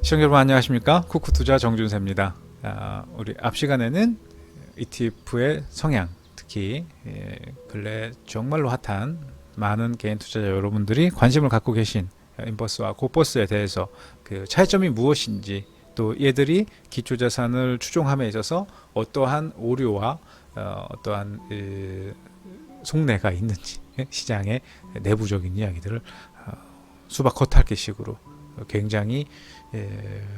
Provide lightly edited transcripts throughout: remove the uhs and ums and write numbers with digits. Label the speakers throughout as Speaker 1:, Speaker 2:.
Speaker 1: 시청자 여러분 안녕하십니까? 쿠쿠투자 정준세입니다. 우리 앞 시간에는 ETF의 성향, 특히 근래 정말로 핫한 많은 개인 투자자 여러분들이 관심을 갖고 계신 인버스와 고버스에 대해서 그 차이점이 무엇인지, 또 얘들이 기초자산을 추종함에 있어서 어떠한 오류와 어떠한 속내가 있는지, 시장의 내부적인 이야기들을 수박 겉핥기식으로 굉장히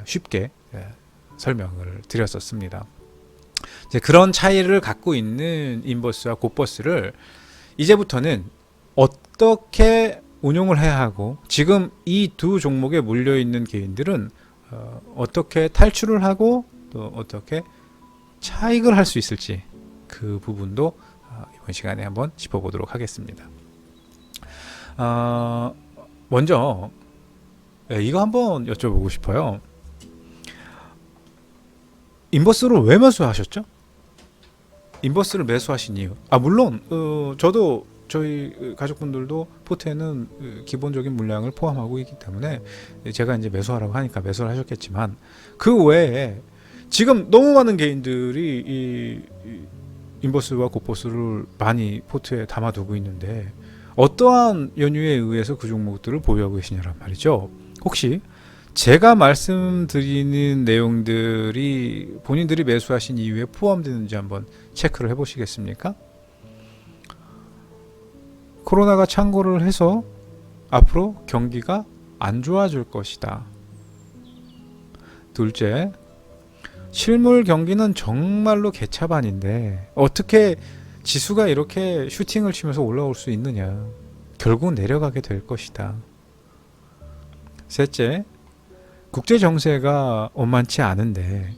Speaker 1: 쉽게 설명을 드렸었습니다. 이제 그런 차이를 갖고 있는 인버스와 고버스를 이제부터는 어떻게 운용을 해야 하고, 지금 이 두 종목에 물려 있는 개인들은 어떻게 탈출을 하고 또 어떻게 차익을 할 수 있을지, 그 부분도 이번 시간에 한번 짚어보도록 하겠습니다. 먼저 이거 한번 여쭤보고 싶어요. 인버스를 왜 매수하셨죠? 인버스를 매수하신 이유. 물론 저도 저희 가족분들도 포트에는 기본적인 물량을 포함하고 있기 때문에 제가 이제 매수하라고 하니까 매수를 하셨겠지만, 그 외에 지금 너무 많은 개인들이 이 인버스와 고버스를 많이 포트에 담아두고 있는데 어떠한 연유에 의해서 그 종목들을 보유하고 계시냐란 말이죠. 혹시 제가 말씀드리는 내용들이 본인들이 매수하신 이유에 포함되는지 한번 체크를 해보시겠습니까? 코로나가 창궐을 해서 앞으로 경기가 안 좋아질 것이다. 둘째, 실물 경기는 정말로 개차반인데 어떻게 지수가 이렇게 슈팅을 치면서 올라올 수 있느냐. 결국 내려가게 될 것이다. 셋째, 국제 정세가 원만치 않은데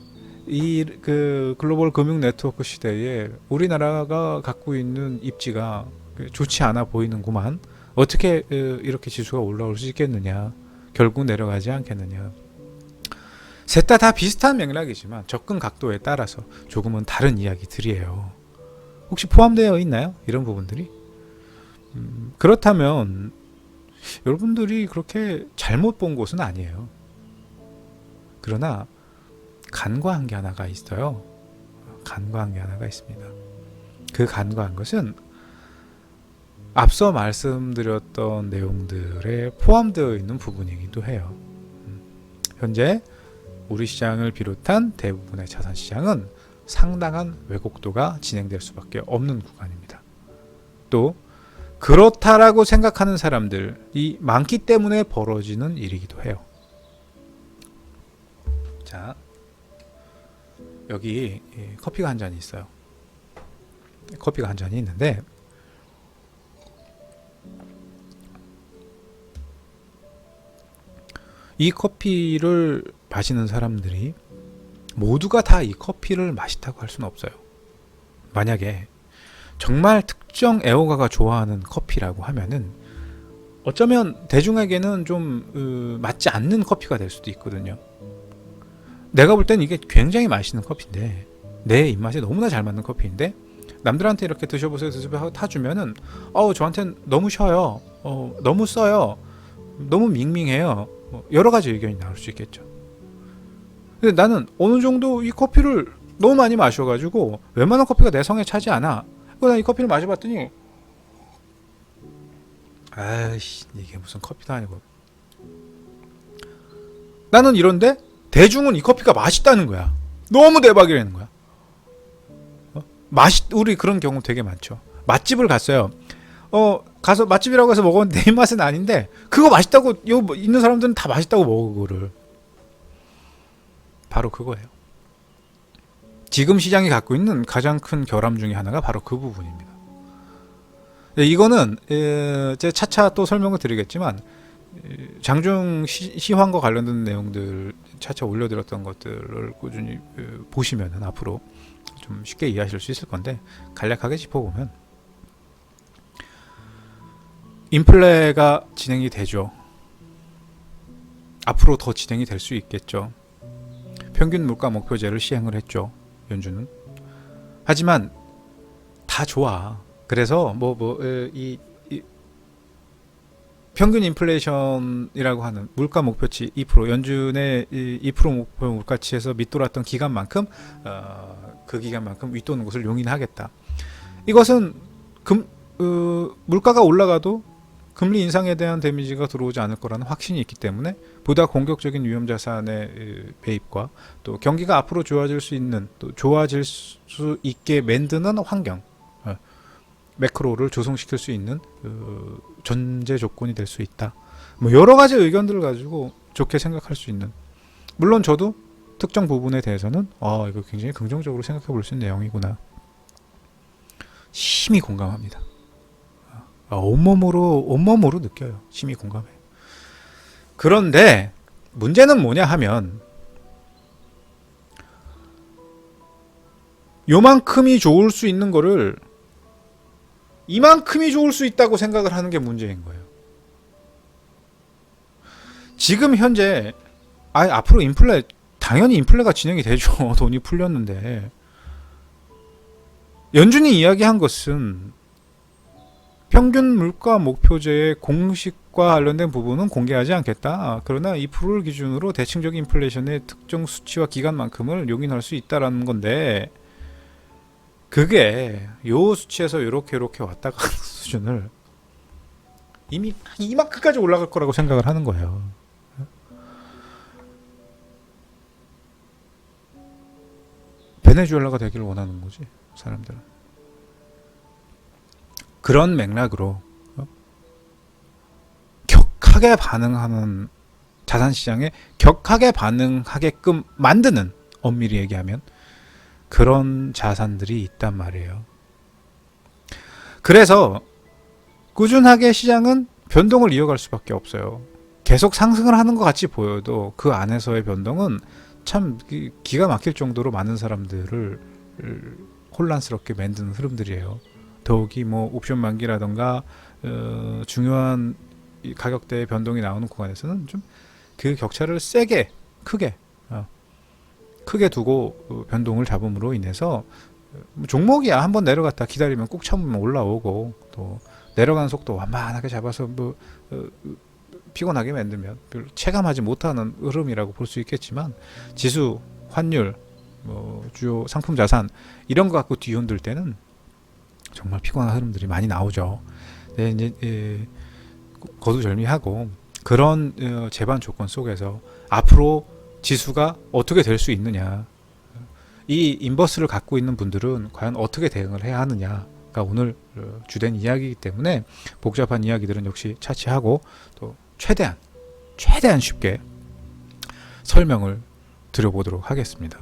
Speaker 1: 이 글로벌 금융 네트워크 시대에 우리나라가 갖고 있는 입지가 좋지 않아 보이는구만. 어떻게 이렇게 지수가 올라올 수 있겠느냐. 결국 내려가지 않겠느냐. 셋 다 비슷한 맥락이지만 접근 각도에 따라서 조금은 다른 이야기들이에요. 혹시 포함되어 있나요? 이런 부분들이? 그렇다면 여러분들이 그렇게 잘못 본 것은 아니에요. 그러나 간과한 게 하나가 있어요. 간과한 게 하나가 있습니다. 그 간과한 것은 앞서 말씀드렸던 내용들에 포함되어 있는 부분이기도 해요. 현재 우리 시장을 비롯한 대부분의 자산 시장은 상당한 왜곡도가 진행될 수밖에 없는 구간입니다. 또 그렇다라고 생각하는 사람들이 많기 때문에 벌어지는 일이기도 해요. 자, 여기 커피가 한 잔이 있어요. 커피가 한 잔이 있는데 이 커피를 마시는 사람들이 모두가 다 이 커피를 맛있다고 할 수는 없어요. 만약에 정말 특정 애호가가 좋아하는 커피라고 하면은 어쩌면 대중에게는 좀 맞지 않는 커피가 될 수도 있거든요. 내가 볼 때는 이게 굉장히 맛있는 커피인데, 내 입맛에 너무나 잘 맞는 커피인데 남들한테 이렇게 드셔보세요 하고 타주면은 저한테는 너무 셔요, 너무 써요, 너무 밍밍해요, 여러 가지 의견이 나올 수 있겠죠. 근데 나는 어느 정도 이 커피를 너무 많이 마셔가지고 웬만한 커피가 내 성에 차지 않아. 난 이 커피를 마셔봤더니 아이씨, 이게 무슨 커피도 아니고. 나는 이런데 대중은 이 커피가 맛있다는 거야. 너무 대박이라는 거야. 우리 그런 경우 되게 많죠. 맛집을 갔어요. 가서 맛집이라고 해서 먹었는데 내 입맛은 아닌데 그거 맛있다고 있는 사람들은 다 맛있다고 먹어. 그거를 바로 그거예요. 지금 시장이 갖고 있는 가장 큰 결함 중에 하나가 바로 그 부분입니다. 이거는 제 차차 또 설명을 드리겠지만 장중 시황과 관련된 내용들 차차 올려드렸던 것들을 꾸준히 보시면 앞으로 좀 쉽게 이해하실 수 있을 건데, 간략하게 짚어보면 인플레가 진행이 되죠. 앞으로 더 진행이 될 수 있겠죠. 평균 물가 목표제를 시행을 했죠, 연준은. 하지만 다 좋아. 그래서 이 평균 인플레이션이라고 하는 물가 목표치 2%, 연준의 2% 목표 물가치에서 밑돌았던 기간만큼 그 기간만큼 윗도는 것을 용인하겠다. 이것은 물가가 올라가도 금리 인상에 대한 데미지가 들어오지 않을 거라는 확신이 있기 때문에 보다 공격적인 위험자산의 배입과 또 경기가 앞으로 좋아질 수 있는, 또 좋아질 수 있게 만드는 환경, 매크로를 조성시킬 수 있는 전제 조건이 될 수 있다. 뭐 여러 가지 의견들을 가지고 좋게 생각할 수 있는, 물론 저도 특정 부분에 대해서는 이거 굉장히 긍정적으로 생각해 볼 수 있는 내용이구나, 심히 공감합니다. 온몸으로 느껴요. 심히 공감해. 그런데 문제는 뭐냐 하면, 요만큼이 좋을 수 있는 거를 이만큼이 좋을 수 있다고 생각을 하는 게 문제인 거예요. 지금 현재 앞으로 당연히 인플레가 진행이 되죠. 돈이 풀렸는데, 연준이 이야기한 것은 평균 물가 목표제의 공식과 관련된 부분은 공개하지 않겠다. 그러나 2%를 기준으로 대칭적인 인플레이션의 특정 수치와 기간만큼을 용인할 수 있다라는 건데, 그게 요 수치에서 이렇게 왔다 가는 수준을 이미 이만큼까지 올라갈 거라고 생각을 하는 거예요. 베네수엘라가 되기를 원하는 거지, 사람들은. 그런 맥락으로 격하게 반응하는, 자산시장에 격하게 반응하게끔 만드는, 엄밀히 얘기하면 그런 자산들이 있단 말이에요. 그래서 꾸준하게 시장은 변동을 이어갈 수밖에 없어요. 계속 상승을 하는 것 같이 보여도 그 안에서의 변동은 참 기가 막힐 정도로 많은 사람들을 혼란스럽게 만드는 흐름들이에요. 더욱이 뭐 옵션 만기라던가 중요한 가격대의 변동이 나오는 구간에서는 좀 그 격차를 크게 두고 변동을 잡음으로 인해서 종목이야 한번 내려갔다 기다리면 꾹 참으면 올라오고, 또 내려가는 속도 완만하게 잡아서 피곤하게 만들면 별로 체감하지 못하는 흐름이라고 볼 수 있겠지만, 지수, 환율, 주요 상품 자산 이런 거 갖고 뒤흔들 때는 정말 피곤한 흐름들이 많이 나오죠. 네, 이제 거두절미하고 그런 제반 조건 속에서 앞으로 지수가 어떻게 될 수 있느냐, 이 인버스를 갖고 있는 분들은 과연 어떻게 대응을 해야 하느냐가 오늘 주된 이야기이기 때문에 복잡한 이야기들은 역시 차치하고 또 최대한 쉽게 설명을 드려보도록 하겠습니다.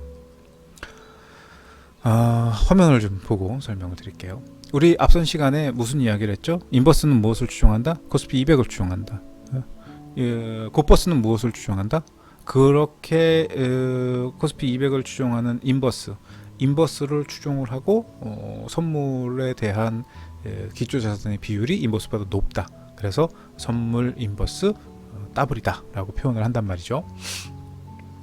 Speaker 1: 화면을 좀 보고 설명을 드릴게요. 우리 앞선 시간에 무슨 이야기를 했죠? 인버스는 무엇을 추종한다? 코스피 200을 추종한다. 고버스는 무엇을 추종한다? 그렇게 코스피 200을 추종하는 인버스를 추종을 하고 선물에 대한 기초자산의 비율이 인버스보다 높다. 그래서 선물 인버스 더블이다 라고 표현을 한단 말이죠.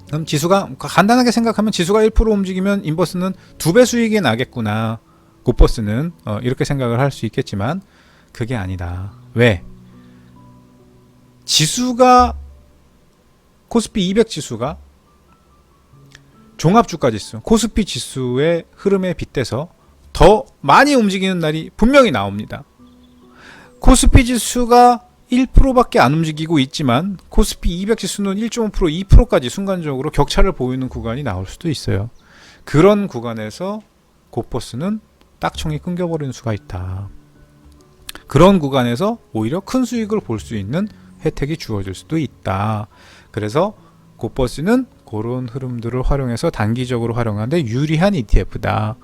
Speaker 1: 그럼 지수가, 간단하게 생각하면 지수가 1% 움직이면 인버스는 2배 수익이 나겠구나, 고버스는 이렇게 생각을 할 수 있겠지만 그게 아니다. 왜? 지수가, 코스피 200 지수가 종합주가 지수, 코스피 지수의 흐름에 빗대서 더 많이 움직이는 날이 분명히 나옵니다. 코스피 지수가 1%밖에 안 움직이고 있지만 코스피 200 지수는 1.5%, 2%까지 순간적으로 격차를 보이는 구간이 나올 수도 있어요. 그런 구간에서 고버스는 딱총이 끊겨버리는 수가 있다. 그런 구간에서 오히려 큰 수익을 볼 수 있는 혜택이 주어질 수도 있다. 그래서 고버스는 그런 흐름들을 활용해서 단기적으로 활용하는데 유리한 ETF다.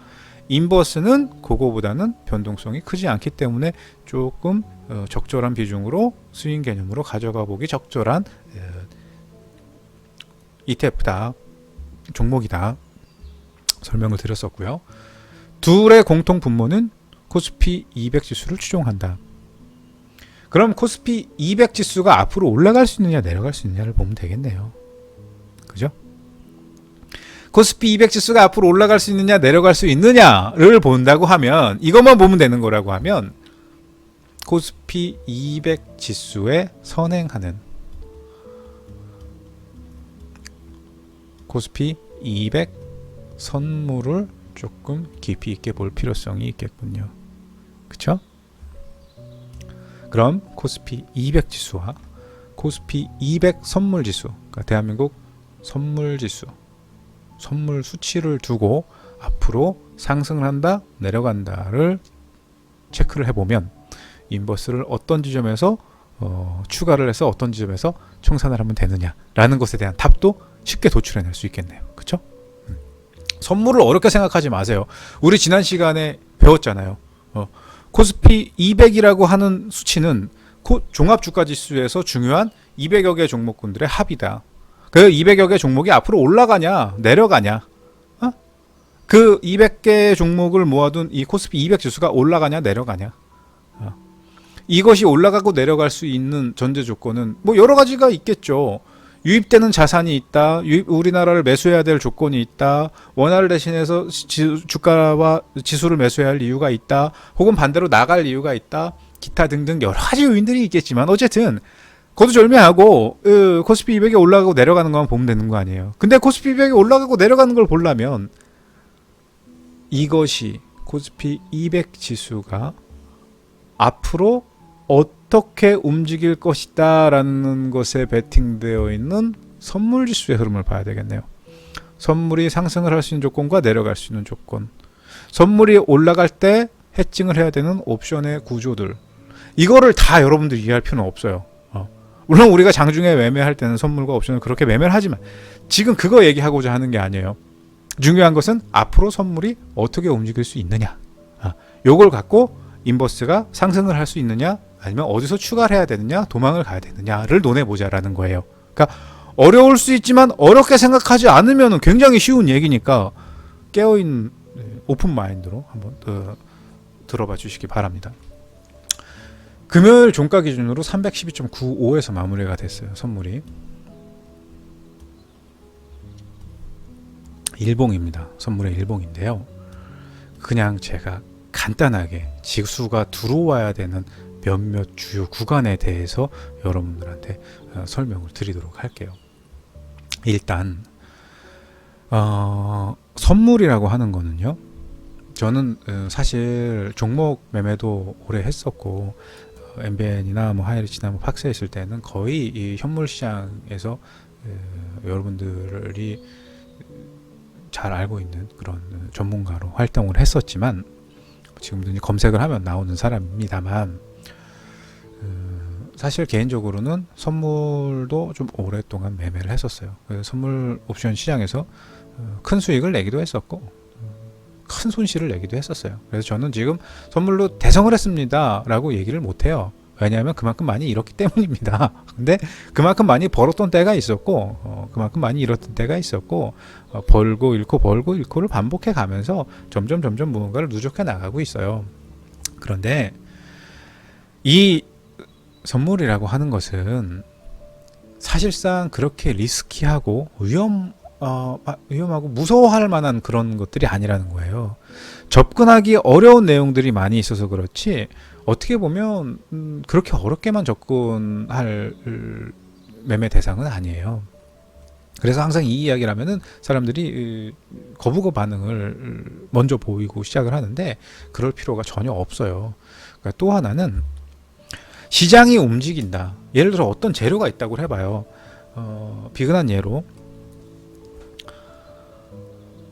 Speaker 1: 인버스는 그거보다는 변동성이 크지 않기 때문에 조금 적절한 비중으로 스윙 개념으로 가져가 보기 적절한 ETF다, 종목이다 설명을 드렸었고요. 둘의 공통 분모는 코스피 200 지수를 추종한다. 그럼 코스피 200 지수가 앞으로 올라갈 수 있느냐 내려갈 수 있느냐를 보면 되겠네요. 그죠? 코스피 200 지수가 앞으로 올라갈 수 있느냐 내려갈 수 있느냐를 본다고 하면, 이것만 보면 되는 거라고 하면 코스피 200 지수에 선행하는 코스피 200 선물을 조금 깊이 있게 볼 필요성이 있겠군요. 그쵸? 그럼 코스피 200 지수와 코스피 200 선물 지수, 그러니까 대한민국 선물 지수, 선물 수치를 두고 앞으로 상승을 한다, 내려간다를 체크를 해보면 인버스를 어떤 지점에서 추가를 해서 어떤 지점에서 청산을 하면 되느냐라는 것에 대한 답도 쉽게 도출해낼 수 있겠네요. 그렇죠? 선물을 어렵게 생각하지 마세요. 우리 지난 시간에 배웠잖아요. 코스피 200이라고 하는 수치는 종합주가지수에서 중요한 200여 개 종목군들의 합이다. 그 200여 개 종목이 앞으로 올라가냐 내려가냐, 그 200개 종목을 모아둔 이 코스피 200 지수가 올라가냐 내려가냐, 이것이 올라가고 내려갈 수 있는 전제 조건은 뭐 여러 가지가 있겠죠. 유입되는 자산이 있다, 우리나라를 매수해야 될 조건이 있다, 원화를 대신해서 주가와 지수를 매수해야 할 이유가 있다, 혹은 반대로 나갈 이유가 있다, 기타 등등 여러 가지 요인들이 있겠지만 어쨌든 거두절미하고 코스피 200이 올라가고 내려가는 것만 보면 되는 거 아니에요. 근데 코스피 200이 올라가고 내려가는 걸 보려면 이것이 코스피 200 지수가 앞으로 어떻게 움직일 것이다 라는 것에 베팅되어 있는 선물 지수의 흐름을 봐야 되겠네요. 선물이 상승을 할 수 있는 조건과 내려갈 수 있는 조건, 선물이 올라갈 때 해칭을 해야 되는 옵션의 구조들, 이거를 다 여러분들이 이해할 필요는 없어요. 물론 우리가 장중에 매매할 때는 선물과 옵션을 그렇게 매매를 하지만 지금 그거 얘기하고자 하는 게 아니에요. 중요한 것은 앞으로 선물이 어떻게 움직일 수 있느냐, 요걸 갖고 인버스가 상승을 할 수 있느냐 아니면 어디서 추가를 해야 되느냐, 도망을 가야 되느냐를 논해보자라는 거예요. 그러니까 어려울 수 있지만 어렵게 생각하지 않으면 굉장히 쉬운 얘기니까 깨어있는 오픈 마인드로 한번 들어봐 주시기 바랍니다. 금요일 종가 기준으로 312.95에서 마무리가 됐어요. 선물이 일봉입니다. 선물의 일봉인데요. 그냥 제가 간단하게 지수가 들어와야 되는 몇몇 주요 구간에 대해서 여러분들한테 설명을 드리도록 할게요. 일단 선물이라고 하는 거는요, 저는 사실 종목 매매도 오래 했었고 MBN이나 뭐 하이리치나 뭐 팍스에 있을 때는 거의 이 현물 시장에서 여러분들이 잘 알고 있는 그런 전문가로 활동을 했었지만 지금도 검색을 하면 나오는 사람입니다만, 사실 개인적으로는 선물도 좀 오랫동안 매매를 했었어요. 그래서 선물 옵션 시장에서 큰 수익을 내기도 했었고 큰 손실을 내기도 했었어요. 그래서 저는 지금 선물로 대성을 했습니다 라고 얘기를 못해요. 왜냐하면 그만큼 많이 잃었기 때문입니다. 근데 그만큼 많이 벌었던 때가 있었고 그만큼 많이 잃었던 때가 있었고 벌고 잃고 벌고 잃고를 반복해 가면서 점점 무언가를 누적해 나가고 있어요. 그런데 이 선물이라고 하는 것은 사실상 그렇게 리스키하고 위험하고 무서워할 만한 그런 것들이 아니라는 거예요. 접근하기 어려운 내용들이 많이 있어서 그렇지 어떻게 보면 그렇게 어렵게만 접근할 매매 대상은 아니에요. 그래서 항상 이 이야기를 하면은 사람들이 거부거 반응을 먼저 보이고 시작을 하는데 그럴 필요가 전혀 없어요. 그러니까 또 하나는 시장이 움직인다. 예를 들어 어떤 재료가 있다고 해봐요. 비근한 예로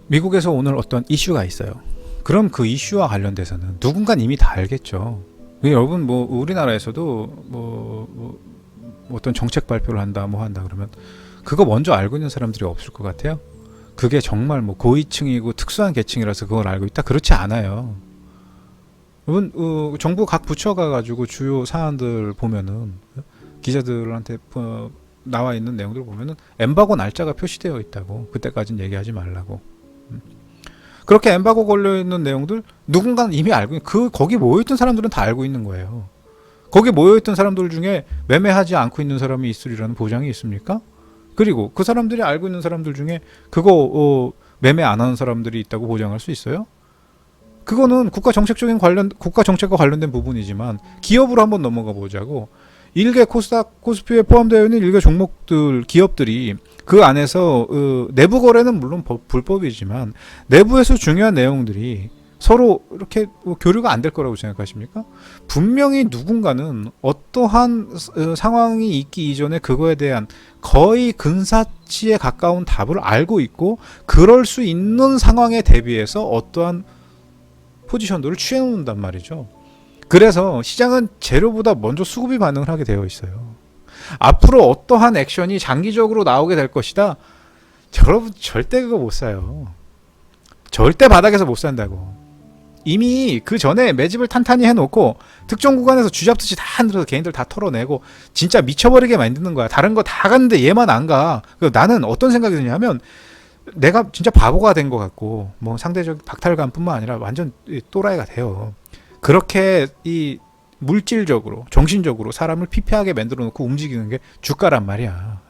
Speaker 1: 미국에서 오늘 어떤 이슈가 있어요. 그럼 그 이슈와 관련돼서는 누군가는 이미 다 알겠죠. 여러분 뭐 우리나라에서도 뭐 어떤 정책 발표를 한다 뭐 한다 그러면 그거 먼저 알고 있는 사람들이 없을 것 같아요. 그게 정말 뭐 고위층이고 특수한 계층이라서 그걸 알고 있다, 그렇지 않아요. 여러분 정부 각 부처가 가지고 주요 사안들 보면은 기자들한테 나와 있는 내용들 보면은 엠바고 날짜가 표시되어 있다고. 그때까지는 얘기하지 말라고. 그렇게 엠바고 걸려 있는 내용들 누군가는 이미 알고 있는, 거기 모여 있던 사람들은 다 알고 있는 거예요. 거기 모여 있던 사람들 중에 매매하지 않고 있는 사람이 있으리라는 보장이 있습니까? 그리고 그 사람들이 알고 있는 사람들 중에 그거 매매 안 하는 사람들이 있다고 보장할 수 있어요? 그거는 국가 정책과 관련된 부분이지만 기업으로 한번 넘어가 보자고. 일개 코스닥, 코스피에 포함되어 있는 일개 종목들, 기업들이 그 안에서 내부 거래는 물론 불법이지만 내부에서 중요한 내용들이 서로 이렇게 교류가 안 될 거라고 생각하십니까? 분명히 누군가는 어떠한 상황이 있기 이전에 그거에 대한 거의 근사치에 가까운 답을 알고 있고, 그럴 수 있는 상황에 대비해서 어떠한 포지션들을 취해 놓는단 말이죠. 그래서 시장은 재료보다 먼저 수급이 반응을 하게 되어 있어요. 앞으로 어떠한 액션이 장기적으로 나오게 될 것이다. 여러분 절대 그거 못 사요. 절대 바닥에서 못 산다고. 이미 그 전에 매집을 탄탄히 해놓고 특정 구간에서 쥐잡듯이 다 흔들어서 개인들 다 털어내고 진짜 미쳐버리게 만드는 거야. 다른 거 다 갔는데 얘만 안 가. 나는 어떤 생각이 드냐면, 내가 진짜 바보가 된 것 같고 뭐 상대적 박탈감뿐만 아니라 완전 또라이가 돼요. 그렇게 이 물질적으로 정신적으로 사람을 피폐하게 만들어 놓고 움직이는 게 주가란 말이야.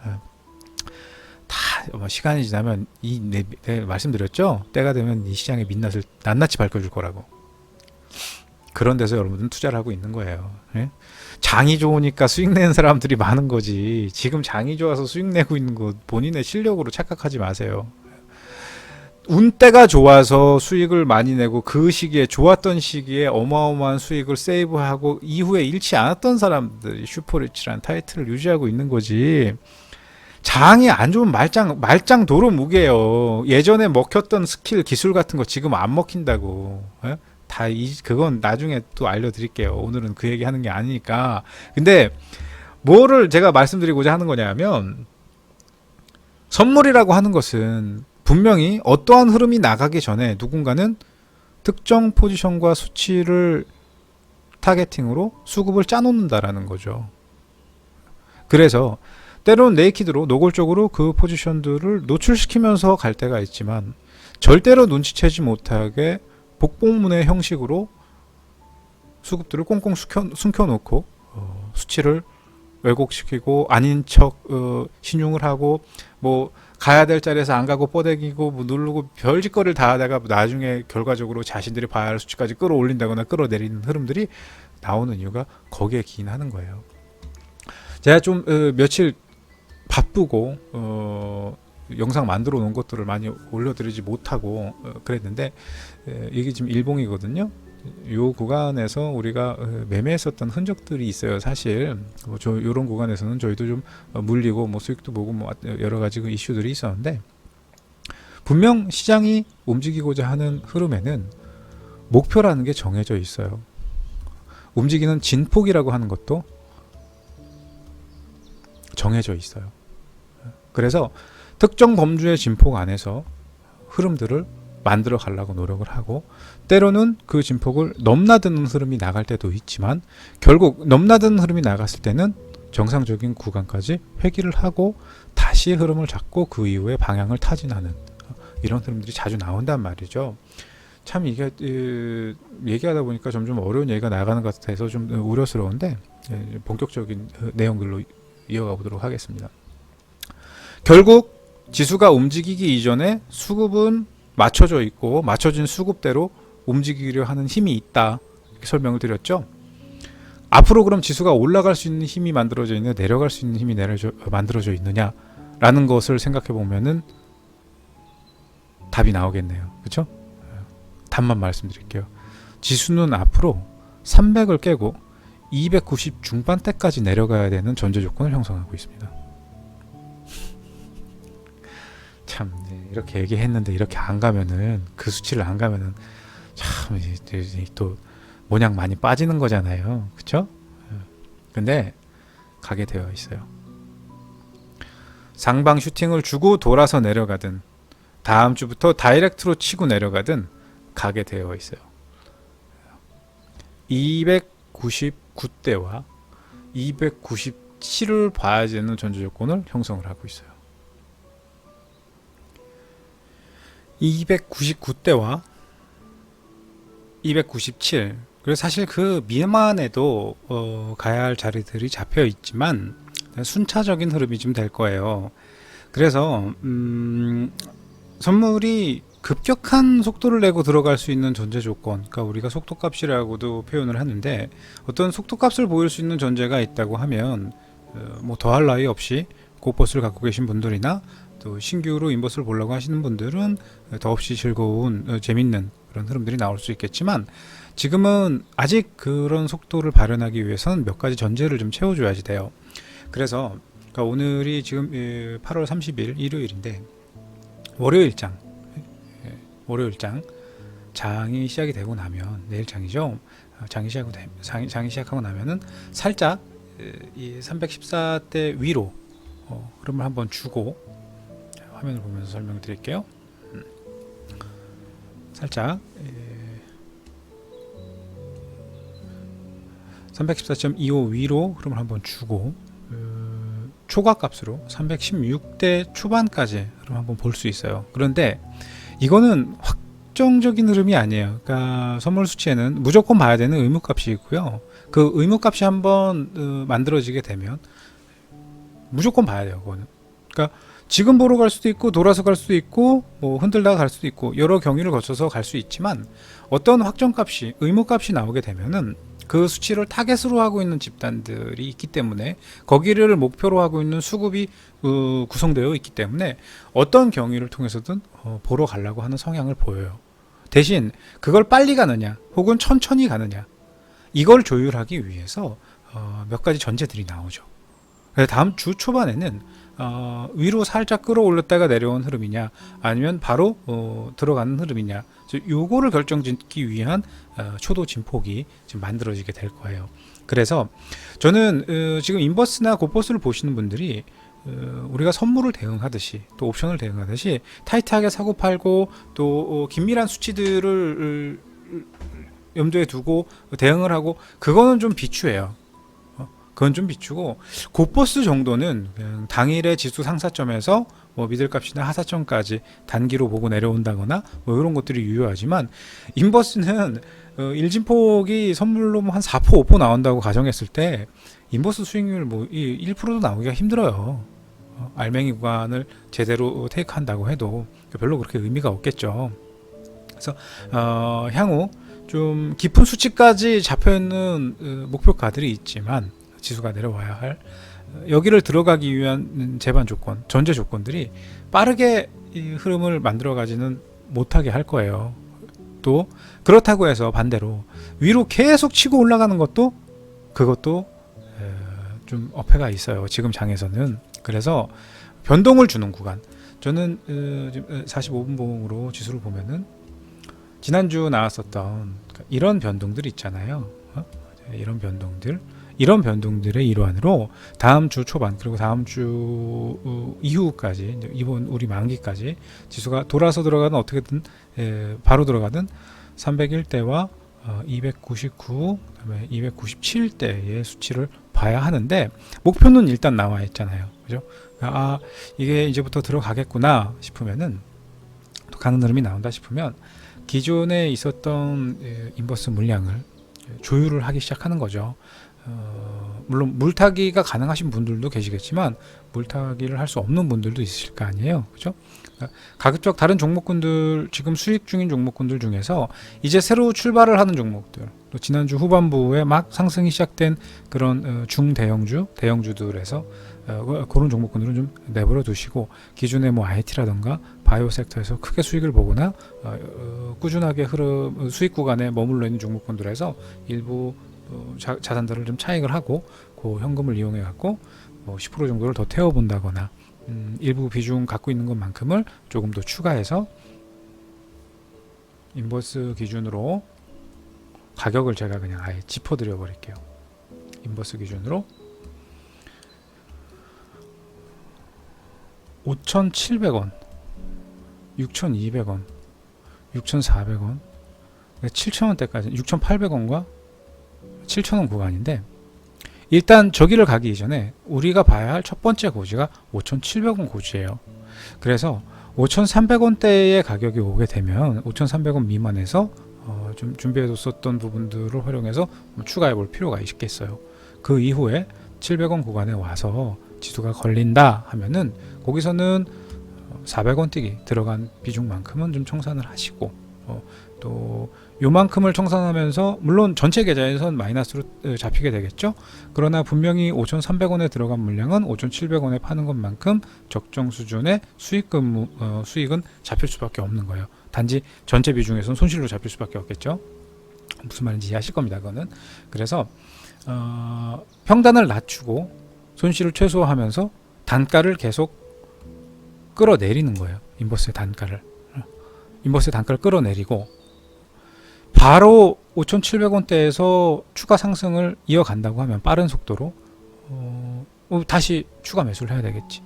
Speaker 1: 다 시간이 지나면 내가 말씀드렸죠, 때가 되면 이 시장의 민낯을 낱낱이 밝혀줄 거라고. 그런 데서 여러분들은 투자를 하고 있는 거예요. 예? 장이 좋으니까 수익 내는 사람들이 많은 거지, 지금 장이 좋아서 수익 내고 있는 거 본인의 실력으로 착각하지 마세요. 운때가 좋아서 수익을 많이 내고 그 시기에, 좋았던 시기에 어마어마한 수익을 세이브하고 이후에 잃지 않았던 사람들이 슈퍼리치라는 타이틀을 유지하고 있는 거지. 장이 안 좋으면 말짱 도로 무게요. 예전에 먹혔던 스킬, 기술 같은 거 지금 안 먹힌다고. 예? 그건 나중에 또 알려드릴게요. 오늘은 그 얘기 하는 게 아니니까. 근데 뭐를 제가 말씀드리고자 하는 거냐면, 선물이라고 하는 것은 분명히 어떠한 흐름이 나가기 전에 누군가는 특정 포지션과 수치를 타겟팅으로 수급을 짜놓는다라는 거죠. 그래서 때로는 네이키드로 노골적으로 그 포지션들을 노출시키면서 갈 때가 있지만, 절대로 눈치채지 못하게 복봉문의 형식으로 수급들을 꽁꽁 숨겨놓고 수치를 왜곡시키고 아닌 척 신용을 하고, 뭐 가야 될 자리에서 안 가고 뻗대기고 뭐 누르고 별짓거리를 다 하다가 나중에 결과적으로 자신들이 봐야 할 수치까지 끌어올린다거나 끌어내리는 흐름들이 나오는 이유가 거기에 기인하는 거예요. 제가 좀 며칠 바쁘고 영상 만들어 놓은 것들을 많이 올려드리지 못하고 그랬는데, 이게 지금 일봉이거든요. 요 구간에서 우리가 매매했었던 흔적들이 있어요. 사실 요런 구간에서는 저희도 좀 물리고 뭐 수익도 보고 뭐 여러 가지 그 이슈들이 있었는데, 분명 시장이 움직이고자 하는 흐름에는 목표라는 게 정해져 있어요. 움직이는 진폭이라고 하는 것도 정해져 있어요. 그래서 특정 범주의 진폭 안에서 흐름들을 만들어 가려고 노력을 하고, 때로는 그 진폭을 넘나드는 흐름이 나갈 때도 있지만, 결국 넘나드는 흐름이 나갔을 때는 정상적인 구간까지 회귀를 하고 다시 흐름을 잡고 그 이후에 방향을 타진하는 이런 흐름들이 자주 나온단 말이죠. 참 이게 얘기하다 보니까 점점 어려운 얘기가 나가는 것 같아서 좀 우려스러운데, 본격적인 내용들로 이어가 보도록 하겠습니다. 결국 지수가 움직이기 이전에 수급은 맞춰져 있고, 맞춰진 수급대로 움직이려 하는 힘이 있다, 이렇게 설명을 드렸죠. 앞으로 그럼 지수가 올라갈 수 있는 힘이 만들어져 있느냐, 내려갈 수 있는 힘이 만들어져 있느냐 라는 것을 생각해 보면은 답이 나오겠네요. 그렇죠? 답만 말씀드릴게요. 지수는 앞으로 300을 깨고 290 중반대까지 내려가야 되는 전제 조건을 형성하고 있습니다. 참, 이렇게 얘기했는데 이렇게 안 가면은, 그 수치를 안 가면은 참 또 모양 많이 빠지는 거잖아요. 그쵸? 근데 가게 되어 있어요. 상방 슈팅을 주고 돌아서 내려가든 다음 주부터 다이렉트로 치고 내려가든 가게 되어 있어요. 299대와 297을 봐야 되는 전제 조건을 형성을 하고 있어요. 299대와 297, 그래서 사실 그 미만에도 가야 할 자리들이 잡혀 있지만 순차적인 흐름이 좀 될 거예요. 그래서 선물이 급격한 속도를 내고 들어갈 수 있는 전제 조건, 그러니까 우리가 속도값이라고도 표현을 하는데, 어떤 속도값을 보일 수 있는 전제가 있다고 하면 뭐 더할 나위 없이 고버스를 갖고 계신 분들이나 또 신규로 인버스를 보려고 하시는 분들은 더없이 즐거운 재밌는 그런 흐름들이 나올 수 있겠지만, 지금은 아직 그런 속도를 발현하기 위해서는 몇 가지 전제를 좀 채워줘야지 돼요. 그래서 그러니까 오늘이 지금 8월 30일 일요일인데, 월요일장 장이 시작이 되고 나면, 내일 장이죠. 장이 시작하고 나면은 살짝 이 314대 위로 흐름을 한번 주고, 화면을 보면서 설명드릴게요. 살짝 314.25 위로 흐름을 한번 주고, 초과값으로 316대 초반까지 흐름 한번 볼 수 있어요. 그런데 이거는 확정적인 흐름이 아니에요. 그러니까 선물 수치에는 무조건 봐야 되는 의무값이 있고요. 그 의무값이 한번 만들어지게 되면 무조건 봐야 돼요. 그거는. 그러니까 지금 보러 갈 수도 있고, 돌아서 갈 수도 있고, 뭐 흔들다가 갈 수도 있고, 여러 경위를 거쳐서 갈 수 있지만, 어떤 확정값이, 의무값이 나오게 되면은 그 수치를 타겟으로 하고 있는 집단들이 있기 때문에, 거기를 목표로 하고 있는 수급이 구성되어 있기 때문에 어떤 경위를 통해서든 보러 가려고 하는 성향을 보여요. 대신 그걸 빨리 가느냐 혹은 천천히 가느냐, 이걸 조율하기 위해서 몇 가지 전제들이 나오죠. 다음 주 초반에는 위로 살짝 끌어올렸다가 내려온 흐름이냐, 아니면 바로 들어가는 흐름이냐, 요거를 결정짓기 위한 초도 진폭이 지금 만들어지게 될 거예요. 그래서 저는 지금 인버스나 고버스를 보시는 분들이 우리가 선물을 대응하듯이, 또 옵션을 대응하듯이 타이트하게 사고 팔고, 또 긴밀한 수치들을 염두에 두고 대응을 하고, 그거는 좀 비추해요. 그건 좀 비추고, 고버스 정도는 그냥 당일의 지수 상사점에서 뭐 미들값이나 하사점까지 단기로 보고 내려온다거나 뭐 이런 것들이 유효하지만, 인버스는 일진폭이 선물로 뭐 한 4%, 5% 나온다고 가정했을 때 인버스 수익률 뭐 1%도 나오기가 힘들어요. 알맹이 구간을 제대로 테이크한다고 해도 별로 그렇게 의미가 없겠죠. 그래서 향후 좀 깊은 수치까지 잡혀있는 목표가들이 있지만, 지수가 내려와야 할 여기를 들어가기 위한 제반 조건, 전제 조건들이 빠르게 이 흐름을 만들어 가지는 못하게 할 거예요. 또 그렇다고 해서 반대로 위로 계속 치고 올라가는 것도, 그것도 좀 어폐가 있어요, 지금 장에서는. 그래서 변동을 주는 구간, 저는 지금 45분 봉으로 지수를 보면은 지난주 나왔었던 이런 변동들 있잖아요. 이런 변동들의 일환으로 다음 주 초반, 그리고 다음 주 이후까지, 이번 우리 만기까지 지수가 돌아서 들어가든 어떻게든 바로 들어가든 301대와 299, 그다음에 297대의 수치를 봐야 하는데, 목표는 일단 나와 있잖아요. 그죠? 이게 이제부터 들어가겠구나 싶으면은, 또 가는 흐름이 나온다 싶으면 기존에 있었던 인버스 물량을 조율을 하기 시작하는 거죠. 물론 물타기가 가능하신 분들도 계시겠지만, 물타기를 할 수 없는 분들도 있으실 거 아니에요. 그죠? 가급적 다른 종목군들, 지금 수익 중인 종목군들 중에서 이제 새로 출발을 하는 종목들, 또 지난주 후반부에 막 상승이 시작된 그런 대형주들에서 그런 종목군들은 좀 내버려 두시고, 기존의 뭐 IT라던가 바이오 섹터에서 크게 수익을 보거나 꾸준하게 수익 구간에 머물러 있는 종목군들에서 일부 자산들을 좀 차익을 하고, 그 현금을 이용해 갖고 뭐 10% 정도를 더 태워 본다거나, 일부 비중 갖고 있는 것만큼을 조금 더 추가해서 인버스 기준으로 가격을 제가 그냥 아예 짚어 드려 버릴게요. 인버스 기준으로 5,700원, 6,200원, 6,400원, 7,000원대까지 6,800원과 7,000원 구간인데, 일단 저기를 가기 이전에 우리가 봐야 할 첫 번째 고지가 5,700원 고지예요. 그래서 5,300원대의 가격이 오게 되면 5,300원 미만에서 좀 준비해뒀었던 부분들을 활용해서 추가해 볼 필요가 있겠어요. 그 이후에 700원 구간에 와서 지수가 걸린다 하면은, 거기서는 400원 뛰기 들어간 비중만큼은 좀 청산을 하시고 또 요만큼을 청산하면서 물론 전체 계좌에선 마이너스로 잡히게 되겠죠. 그러나 분명히 5,300원에 들어간 물량은 5,700원에 파는 것만큼 적정 수준의 수익은 잡힐 수밖에 없는 거예요. 단지 전체 비중에서는 손실로 잡힐 수밖에 없겠죠. 무슨 말인지 이해하실 겁니다. 그거는. 그래서 평단을 낮추고 손실을 최소화하면서 단가를 계속 끌어내리는 거예요. 인버스의 단가를 끌어내리고 바로 5,700원대에서 추가 상승을 이어간다고 하면 빠른 속도로 다시 추가 매수를 해야 되겠지.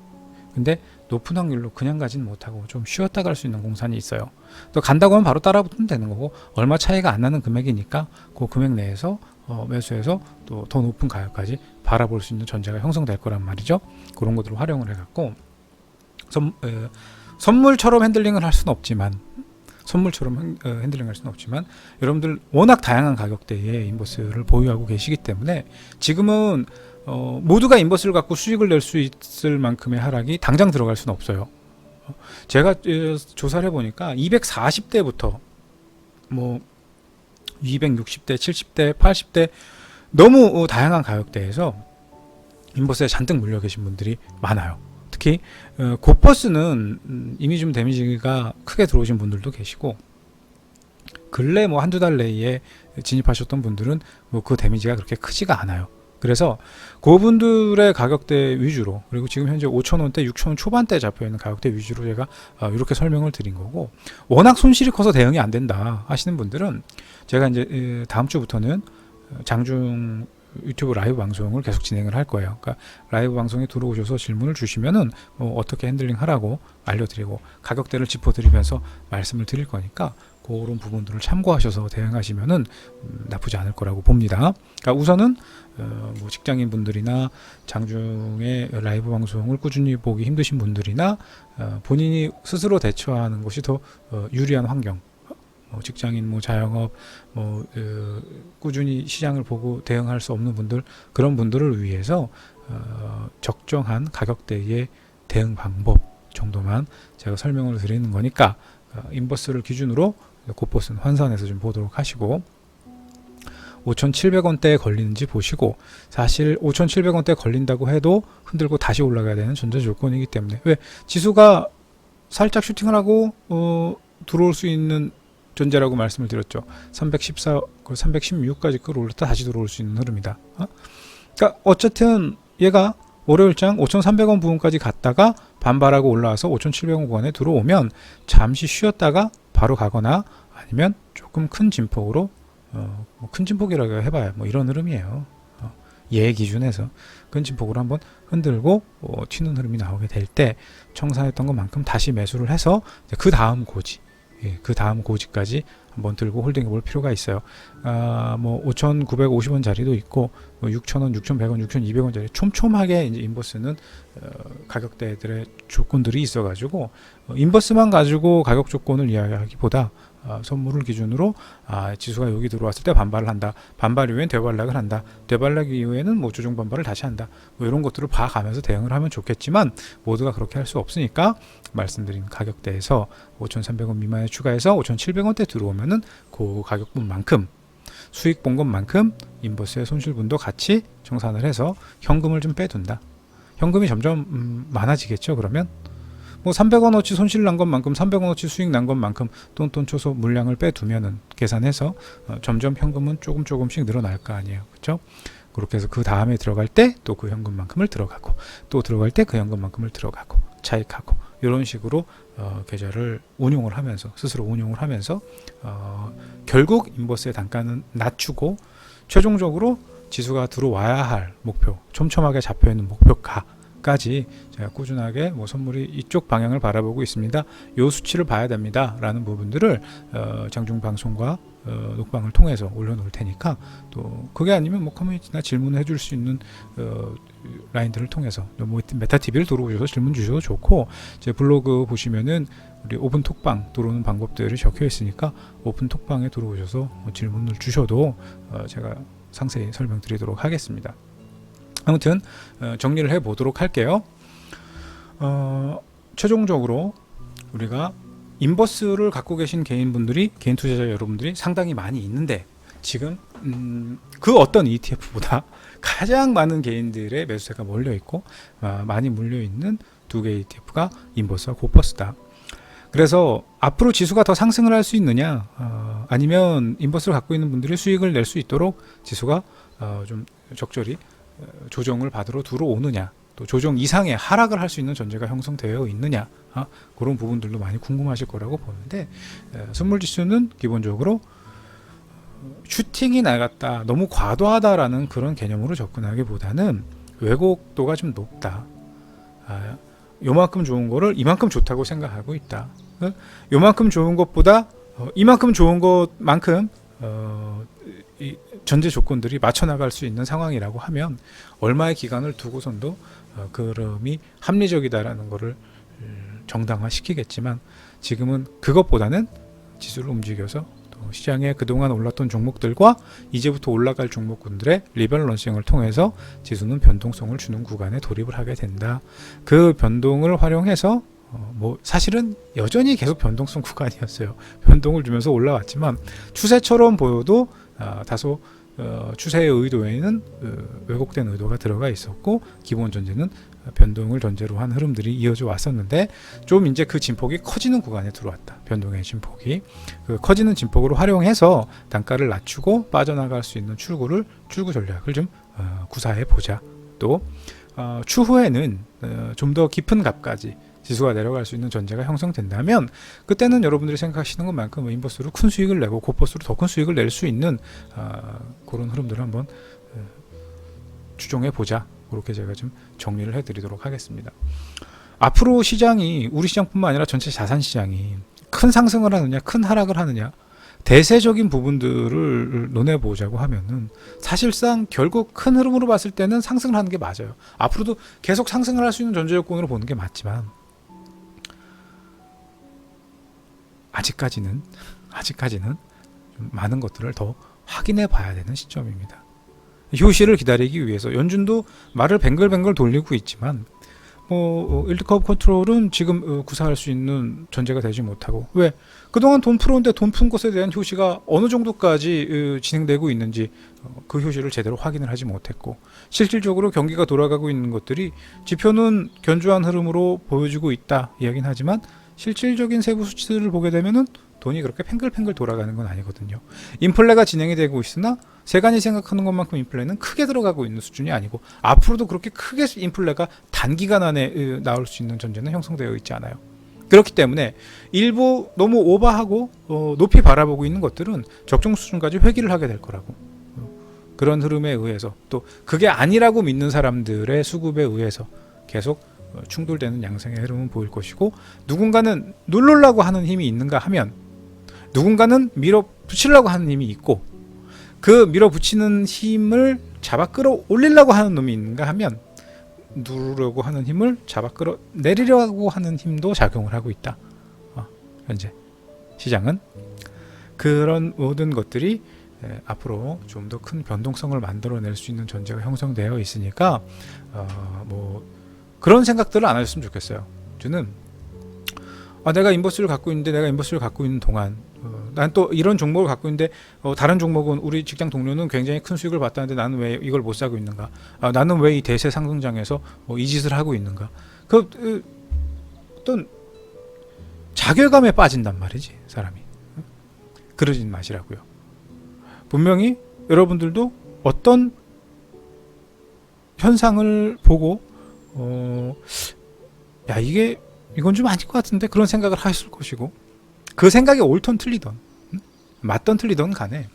Speaker 1: 근데 높은 확률로 그냥 가진 못하고 좀 쉬었다 갈 수 있는 공산이 있어요. 또 간다고 하면 바로 따라붙으면 되는 거고 얼마 차이가 안 나는 금액이니까 그 금액 내에서 매수해서 또 더 높은 가격까지 바라볼 수 있는 전제가 형성될 거란 말이죠. 그런 것들을 활용을 해갖고 선물처럼 핸들링을 할 수는 없지만 여러분들 워낙 다양한 가격대의 인버스를 보유하고 계시기 때문에 지금은 모두가 인버스를 갖고 수익을 낼 수 있을 만큼의 하락이 당장 들어갈 수는 없어요. 제가 조사를 해보니까 240대부터 뭐 260대, 70대, 80대 너무 다양한 가격대에서 인버스에 잔뜩 물려 계신 분들이 많아요. 특히 고퍼스는 이미 좀 데미지가 크게 들어오신 분들도 계시고 근래 뭐 한두 달 내에 진입하셨던 분들은 뭐 그 데미지가 그렇게 크지가 않아요. 그래서 그분들의 가격대 위주로 그리고 지금 현재 5,000원대, 6,000원 초반대에 잡혀있는 가격대 위주로 제가 이렇게 설명을 드린 거고 워낙 손실이 커서 대응이 안 된다 하시는 분들은 제가 이제 다음 주부터는 장중 유튜브 라이브 방송을 계속 진행을 할 거예요. 그러니까 라이브 방송에 들어오셔서 질문을 주시면은 어떻게 핸들링 하라고 알려드리고 가격대를 짚어드리면서 말씀을 드릴 거니까 그런 부분들을 참고하셔서 대응하시면은 나쁘지 않을 거라고 봅니다. 그러니까 우선은 뭐 직장인 분들이나 장중에 라이브 방송을 꾸준히 보기 힘드신 분들이나 본인이 스스로 대처하는 것이 더 유리한 환경, 직장인, 자영업, 꾸준히 시장을 보고 대응할 수 없는 분들, 그런 분들을 위해서 적정한 가격대의 대응 방법 정도만 제가 설명을 드리는 거니까 인버스를 기준으로 곧버스는 환산해서 좀 보도록 하시고 5,700원대에 걸리는지 보시고 사실 5,700원대에 걸린다고 해도 흔들고 다시 올라가야 되는 전제 조건이기 때문에 왜 지수가 살짝 슈팅을 하고 들어올 수 있는 전제라고 말씀을 드렸죠. 314, 316까지 끌어올렸다 다시 들어올 수 있는 흐름이다. 그러니까 어쨌든 얘가 월요일장 5,300원 부분까지 갔다가 반발하고 올라와서 5,700원 구간에 들어오면 잠시 쉬었다가 바로 가거나 아니면 조금 큰 진폭으로 큰 진폭이라고 해봐야 이런 흐름이에요. 얘 기준에서 큰 진폭으로 한번 흔들고 튀는 흐름이 나오게 될 때 청산했던 것만큼 다시 매수를 해서 그 다음 고지 그 다음 고지까지 한번 들고 홀딩해 볼 필요가 있어요. 5,950원 자리도 있고 6,000원, 6,100원, 6,200원 자리 촘촘하게 이제 인버스는 가격대들의 조건들이 있어가지고 인버스만 가지고 가격 조건을 이야기하기보다 선물을 기준으로 지수가 여기 들어왔을 때 반발을 한다. 반발 이후엔 되반락을 한다. 되반락 이후에는 조정 반발을 다시 한다. 이런 것들을 봐가면서 대응을 하면 좋겠지만 모두가 그렇게 할 수 없으니까 말씀드린 가격대에서 5,300원 미만에 추가해서 5,700원대 들어오면은 그 가격분만큼 수익 본 것만큼 인버스의 손실분도 같이 정산을 해서 현금을 좀 빼둔다. 현금이 점점 많아지겠죠. 그러면 300원어치 손실 난 것만큼 300원어치 수익 난 것만큼 똔똔 쳐서 물량을 빼두면은 계산해서 점점 현금은 조금씩 늘어날 거 아니에요. 그렇죠? 그렇게 해서 그 다음에 들어갈 때 또 그 현금만큼을 들어가고 또 들어갈 때 그 현금만큼을 들어가고 차익하고 이런 식으로 계좌를 운용을 하면서 스스로 운용을 하면서 결국 인버스의 단가는 낮추고 최종적으로 지수가 들어와야 할 목표 촘촘하게 잡혀있는 목표가까지 제가 꾸준하게 선물이 이쪽 방향을 바라보고 있습니다. 요 수치를 봐야 됩니다 라는 부분들을 장중 방송과 녹방을 통해서 올려놓을 테니까 또 그게 아니면 커뮤니티나 질문을 해줄 수 있는 라인들을 통해서 메타TV를 들어오셔서 질문 주셔도 좋고 제 블로그 보시면은 우리 오픈 톡방 들어오는 방법들이 적혀 있으니까 오픈 톡방에 들어오셔서 질문을 주셔도 제가 상세히 설명드리도록 하겠습니다. 아무튼 정리를 해보도록 할게요. 최종적으로 우리가 인버스를 갖고 계신 개인분들이, 개인 투자자 여러분들이 상당히 많이 있는데, 지금 그 어떤 ETF보다 가장 많은 개인들의 매수세가 몰려 있고 많이 물려 있는 두 개의 ETF가 인버스와 고퍼스다. 그래서 앞으로 지수가 더 상승을 할 수 있느냐, 아니면 인버스를 갖고 있는 분들이 수익을 낼 수 있도록 지수가 좀 적절히 조정을 받으러 들어오느냐, 또 조정 이상의 하락을 할 수 있는 전제가 형성되어 있느냐, 그런 부분들도 많이 궁금하실 거라고 보는데, 선물지수는 기본적으로 슈팅이 나갔다, 너무 과도하다라는 그런 개념으로 접근하기보다는 왜곡도가 좀 높다, 요만큼 좋은 거를 이만큼 좋다고 생각하고 있다, 요만큼 좋은 것보다 이만큼 좋은 것만큼 이 전제 조건들이 맞춰 나갈 수 있는 상황이라고 하면 얼마의 기간을 두고선도 그럼이 합리적이다라는 것을 정당화시키겠지만, 지금은 그것보다는 지수를 움직여서 또 시장에 그동안 올랐던 종목들과 이제부터 올라갈 종목군들의 리밸런싱을 통해서 지수는 변동성을 주는 구간에 돌입을 하게 된다. 그 변동을 활용해서 뭐 사실은 여전히 계속 변동성 구간이었어요. 변동을 주면서 올라왔지만 추세처럼 보여도 다소 추세의 의도에는 왜곡된 의도가 들어가 있었고, 기본 전제는 변동을 전제로 한 흐름들이 이어져 왔었는데, 좀 이제 그 진폭이 커지는 구간에 들어왔다. 변동의 진폭이 그 커지는 진폭으로 활용해서 단가를 낮추고 빠져나갈 수 있는 출구 전략을 좀 구사해 보자. 또 추후에는 좀 더 깊은 값까지 지수가 내려갈 수 있는 전제가 형성된다면, 그때는 여러분들이 생각하시는 것만큼 인버스로 큰 수익을 내고 고퍼스로 더 큰 수익을 낼 수 있는 그런 흐름들을 한번 추종해 보자. 그렇게 제가 좀 정리를 해드리도록 하겠습니다. 앞으로 시장이, 우리 시장뿐만 아니라 전체 자산시장이 큰 상승을 하느냐 큰 하락을 하느냐, 대세적인 부분들을 논해보자고 하면은 사실상 결국 큰 흐름으로 봤을 때는 상승을 하는 게 맞아요. 앞으로도 계속 상승을 할 수 있는 전제 조건으로 보는 게 맞지만, 아직까지는 좀 많은 것들을 더 확인해 봐야 되는 시점입니다. 효시를 기다리기 위해서 연준도 말을 뱅글뱅글 돌리고 있지만, 일드 커브 컨트롤은 지금 구사할 수 있는 전제가 되지 못하고, 왜? 그동안 돈 풀었는데 돈 푼 것에 대한 효시가 어느 정도까지 진행되고 있는지 그 효시를 제대로 확인을 하지 못했고, 실질적으로 경기가 돌아가고 있는 것들이 지표는 견조한 흐름으로 보여지고 있다 이야기는 하지만, 실질적인 세부 수치들을 보게 되면은 돈이 그렇게 팽글팽글 돌아가는 건 아니거든요. 인플레가 진행이 되고 있으나 세간이 생각하는 것만큼 인플레는 크게 들어가고 있는 수준이 아니고, 앞으로도 그렇게 크게 인플레가 단기간 안에 나올 수 있는 전제는 형성되어 있지 않아요. 그렇기 때문에 일부 너무 오버하고 높이 바라보고 있는 것들은 적정 수준까지 회귀를 하게 될 거라고, 그런 흐름에 의해서, 또 그게 아니라고 믿는 사람들의 수급에 의해서 계속 충돌되는 양상의 흐름은 보일 것이고, 누군가는 누르려고 하는 힘이 있는가 하면 누군가는 밀어붙이려고 하는 힘이 있고, 그 밀어붙이는 힘을 잡아 끌어올리려고 하는 놈이 있는가 하면 누르려고 하는 힘을 잡아 끌어내리려고 하는 힘도 작용을 하고 있다. 현재 시장은 그런 모든 것들이 앞으로 좀 더 큰 변동성을 만들어낼 수 있는 전제가 형성되어 있으니까 그런 생각들을 안 하셨으면 좋겠어요. 저는 내가 인버스를 갖고 있는데, 내가 인버스를 갖고 있는 동안 난 또 이런 종목을 갖고 있는데 다른 종목은, 우리 직장 동료는 굉장히 큰 수익을 봤다는데 나는 왜 이걸 못 사고 있는가, 나는 왜 이 대세 상승장에서 이 짓을 하고 있는가, 어떤 자괴감에 빠진단 말이지 사람이. 그러진 마시라고요. 분명히 여러분들도 어떤 현상을 보고 이건 좀 아닐 것 같은데, 그런 생각을 하실 것이고, 그 생각이 옳던 틀리던 맞던 틀리던 간에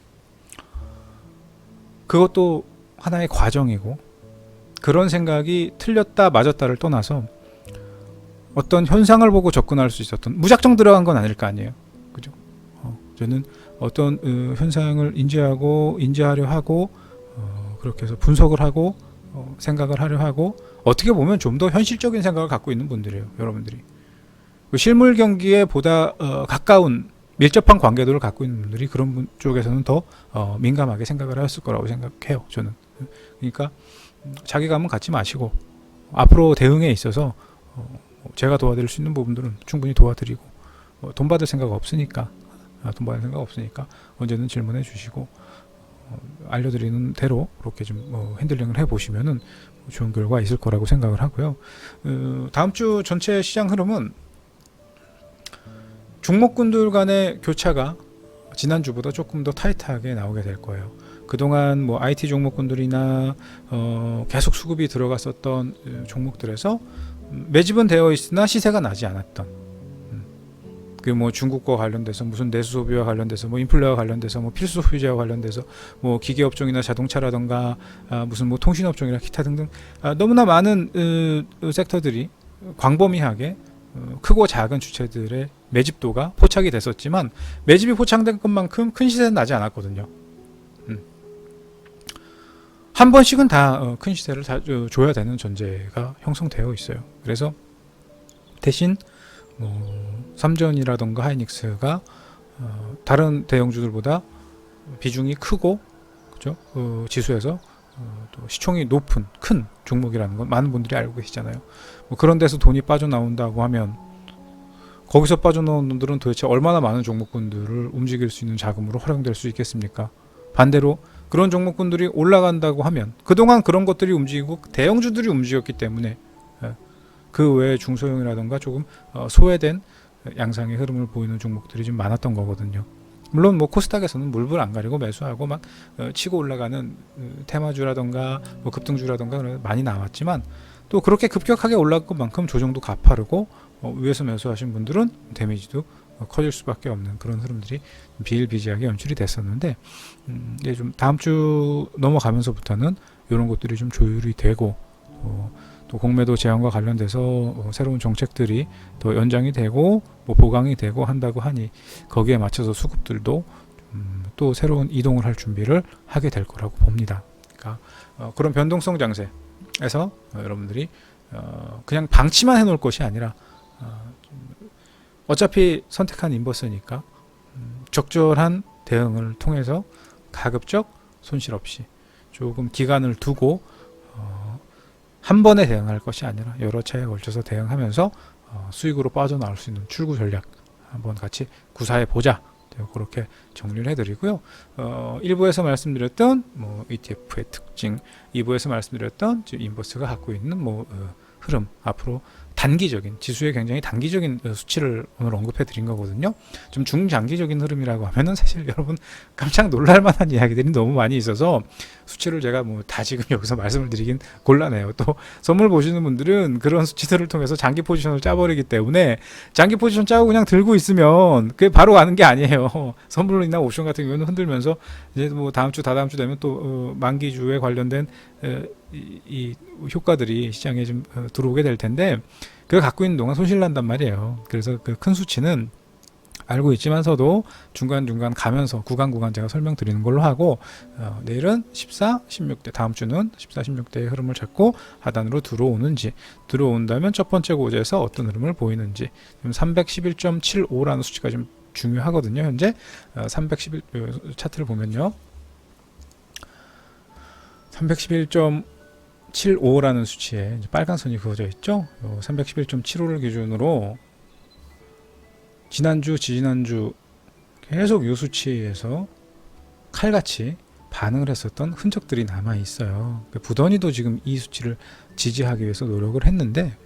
Speaker 1: 그것도 하나의 과정이고, 그런 생각이 틀렸다 맞았다를 떠나서 어떤 현상을 보고 접근할 수 있었던, 무작정 들어간 건 아닐 거 아니에요. 그죠? 저는 어떤 현상을 인지하려 하고 그렇게 해서 분석을 하고 생각을 하려 하고, 어떻게 보면 좀 더 현실적인 생각을 갖고 있는 분들이에요. 여러분들이 실물 경기에 보다 가까운 밀접한 관계도를 갖고 있는 분들이 그런 분 쪽에서는 더 민감하게 생각을 했을 거라고 생각해요. 저는. 그러니까 자괴감은 갖지 마시고, 앞으로 대응에 있어서 제가 도와드릴 수 있는 부분들은 충분히 도와드리고, 돈 받을 생각 없으니까 언제든 질문해 주시고, 알려드리는 대로 그렇게 좀 핸들링을 해보시면은 좋은 결과 있을 거라고 생각을 하고요. 다음 주 전체 시장 흐름은 종목군들 간의 교차가 지난주보다 조금 더 타이트하게 나오게 될 거예요. 그동안 뭐 IT 종목군들이나 계속 수급이 들어갔었던 종목들에서 매집은 되어 있으나 시세가 나지 않았던, 그 뭐 중국과 관련돼서 무슨 내수 소비와 관련돼서 뭐 인플레와 관련돼서 뭐 필수 소비재와 관련돼서 뭐 기계 업종이나 자동차라던가 무슨 뭐 통신 업종이나 기타 등등 너무나 많은 섹터들이 광범위하게 크고 작은 주체들의 매집도가 포착이 됐었지만, 매집이 포착된 것만큼 큰 시세는 나지 않았거든요. 한 번씩은 다 큰 시세를 다 줘야 되는 전제가 형성되어 있어요. 그래서 대신 삼전이라던가 하이닉스가 다른 대형주들보다 비중이 크고, 그죠? 지수에서 또 시총이 높은 큰 종목이라는 건 많은 분들이 알고 계시잖아요. 뭐 그런 데서 돈이 빠져나온다고 하면 거기서 빠져나온 돈들은 도대체 얼마나 많은 종목군들을 움직일 수 있는 자금으로 활용될 수 있겠습니까? 반대로 그런 종목군들이 올라간다고 하면 그동안 그런 것들이 움직이고 대형주들이 움직였기 때문에 그 외에 중소형이라던가 조금 소외된 양상의 흐름을 보이는 종목들이 좀 많았던 거거든요. 물론 뭐 코스닥에서는 물불 안 가리고 매수하고 막 치고 올라가는 테마주라던가 뭐 급등주라던가 많이 나왔지만, 또 그렇게 급격하게 올라간 것만큼 조정도 가파르고 위에서 매수하신 분들은 데미지도 커질 수밖에 없는 그런 흐름들이 비일비재하게 연출이 됐었는데, 이제 좀 다음 주 넘어가면서부터는 이런 것들이 좀 조율이 되고, 또 공매도 제한과 관련돼서 새로운 정책들이 더 연장이 되고 뭐 보강이 되고 한다고 하니, 거기에 맞춰서 수급들도 또 새로운 이동을 할 준비를 하게 될 거라고 봅니다. 그러니까 그런 변동성 장세에서 여러분들이 그냥 방치만 해놓을 것이 아니라 어차피 선택한 인버스니까 적절한 대응을 통해서 가급적 손실 없이 조금 기간을 두고 한 번에 대응할 것이 아니라 여러 차례에 걸쳐서 대응하면서 수익으로 빠져나올 수 있는 출구 전략 한번 같이 구사해 보자, 그렇게 정리를 해드리고요. 1부에서 말씀드렸던 뭐 ETF의 특징, 2부에서 말씀드렸던 인버스가 갖고 있는 뭐 흐름, 앞으로 단기적인, 지수의 굉장히 단기적인 수치를 오늘 언급해 드린 거거든요. 좀 중장기적인 흐름이라고 하면은 사실 여러분 깜짝 놀랄 만한 이야기들이 너무 많이 있어서 수치를 제가 뭐 다 지금 여기서 말씀을 드리긴 곤란해요. 또 선물 보시는 분들은 그런 수치들을 통해서 장기 포지션을 짜버리기 때문에, 장기 포지션 짜고 그냥 들고 있으면 그게 바로 가는 게 아니에요. 선물이나 옵션 같은 경우는 흔들면서 이제 뭐 다음 주 다다음 주 되면 또 만기주에 관련된 이 효과들이 시장에 좀 들어오게 될 텐데, 그걸 갖고 있는 동안 손실 난단 말이에요. 그래서 그 큰 수치는 알고 있지만서도 중간중간 가면서 구간 제가 설명드리는 걸로 하고, 내일은 14, 16대, 다음 주는 14, 16대의 흐름을 찾고 하단으로 들어온다면 첫 번째 고지에서 어떤 흐름을 보이는지, 지금 311.75라는 수치가 좀 중요하거든요. 현재 311 차트를 보면요, 311.75라는 수치에 빨간 선이 그어져 있죠. 311.75를 기준으로 지난주, 지지난주 계속 이 수치에서 칼같이 반응을 했었던 흔적들이 남아 있어요. 부더니도 지금 이 수치를 지지하기 위해서 노력을 했는데,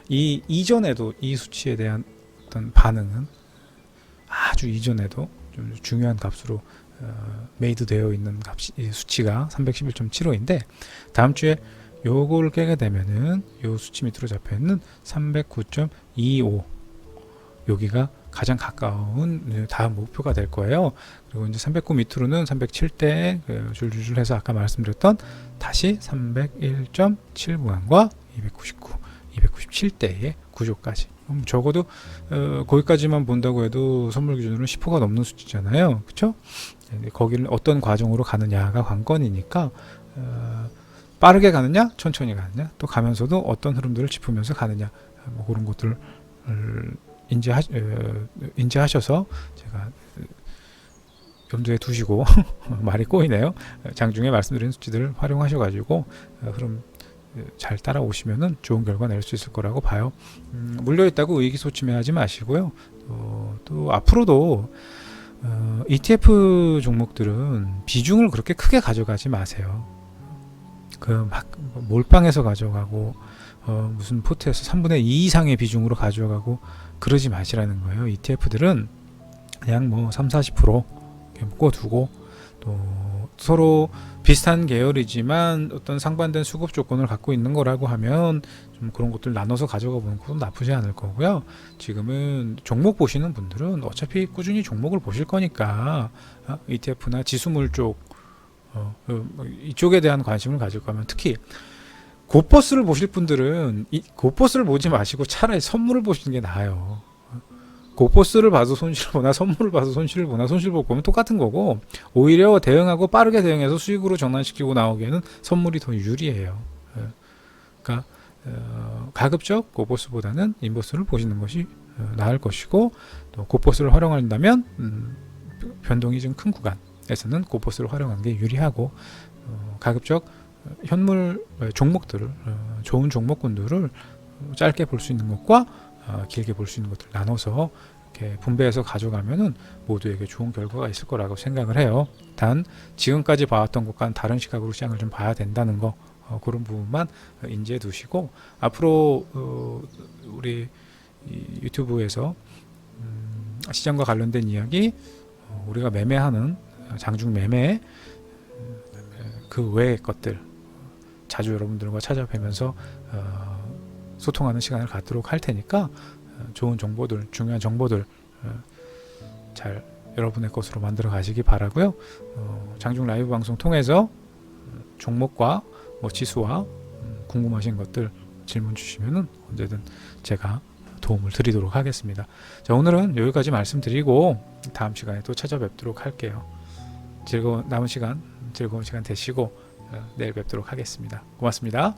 Speaker 1: 이 이전에도 이 수치에 대한 어떤 반응은 아주 이전에도 좀 중요한 값으로 메이드 되어 있는 수치가 311.75인데, 다음 주에 요걸 깨게 되면은 요 수치 밑으로 잡혀 있는 309.25, 여기가 가장 가까운 다음 목표가 될 거예요. 그리고 이제 309 밑으로는 307대 줄줄줄 해서 아까 말씀드렸던 다시 301.7 구간과 299, 297대의 구조까지. 적어도 거기까지만 본다고 해도 선물 기준으로 10%가 넘는 수치잖아요. 그렇죠? 거기를 어떤 과정으로 가느냐가 관건이니까, 빠르게 가느냐, 천천히 가느냐, 또 가면서도 어떤 흐름들을 짚으면서 가느냐, 뭐 그런 것들을 인지하셔서 제가 염두에 두시고 말이 꼬이네요. 장중에 말씀드린 수치들을 활용하셔가지고 흐름 잘 따라오시면은 좋은 결과 낼 수 있을 거라고 봐요. 물려 있다고 의기소침해하지 마시고요. 또 앞으로도 ETF 종목들은 비중을 그렇게 크게 가져가지 마세요. 그 막 몰빵해서 가져가고 무슨 포트에서 3분의 2 이상의 비중으로 가져가고 그러지 마시라는 거예요. ETF들은 그냥 뭐 30-40% 묶어두고 또 서로 비슷한 계열이지만 어떤 상반된 수급 조건을 갖고 있는 거라고 하면 좀 그런 것들 나눠서 가져가 보는 것도 나쁘지 않을 거고요. 지금은 종목 보시는 분들은 어차피 꾸준히 종목을 보실 거니까 ETF나 지수물 쪽 이쪽에 대한 관심을 가질 거면 특히 고버스를 보실 분들은 고버스를 보지 마시고 차라리 선물을 보시는 게 나아요. 고버스를 봐서 손실을 보나 선물을 봐서 손실을 보나 손실 볼 거면 똑같은 거고 오히려 대응하고 빠르게 대응해서 수익으로 전환시키고 나오기에는 선물이 더 유리해요. 그러니까 가급적 고버스보다는 인버스를 보시는 것이 나을 것이고 또 고버스를 활용한다면 변동이 좀 큰 구간에서는 고버스를 활용하는 게 유리하고 가급적 현물 종목들을 좋은 종목군들을 짧게 볼 수 있는 것과 길게 볼 수 있는 것들 나눠서 이렇게 분배해서 가져가면은 모두에게 좋은 결과가 있을 거라고 생각을 해요. 단 지금까지 봐왔던 것과는 다른 시각으로 시장을 좀 봐야 된다는 거 그런 부분만 인지해 두시고 앞으로 우리 유튜브에서 시장과 관련된 이야기 우리가 매매하는 장중 매매 그 외의 것들 자주 여러분들과 찾아뵈면서 소통하는 시간을 갖도록 할 테니까 좋은 정보들, 중요한 정보들 잘 여러분의 것으로 만들어 가시기 바라고요. 장중 라이브 방송 통해서 종목과 뭐 지수와 궁금하신 것들 질문 주시면은 언제든 제가 도움을 드리도록 하겠습니다. 자, 오늘은 여기까지 말씀드리고 다음 시간에 또 찾아뵙도록 할게요. 즐거운 시간 되시고 내일 뵙도록 하겠습니다. 고맙습니다.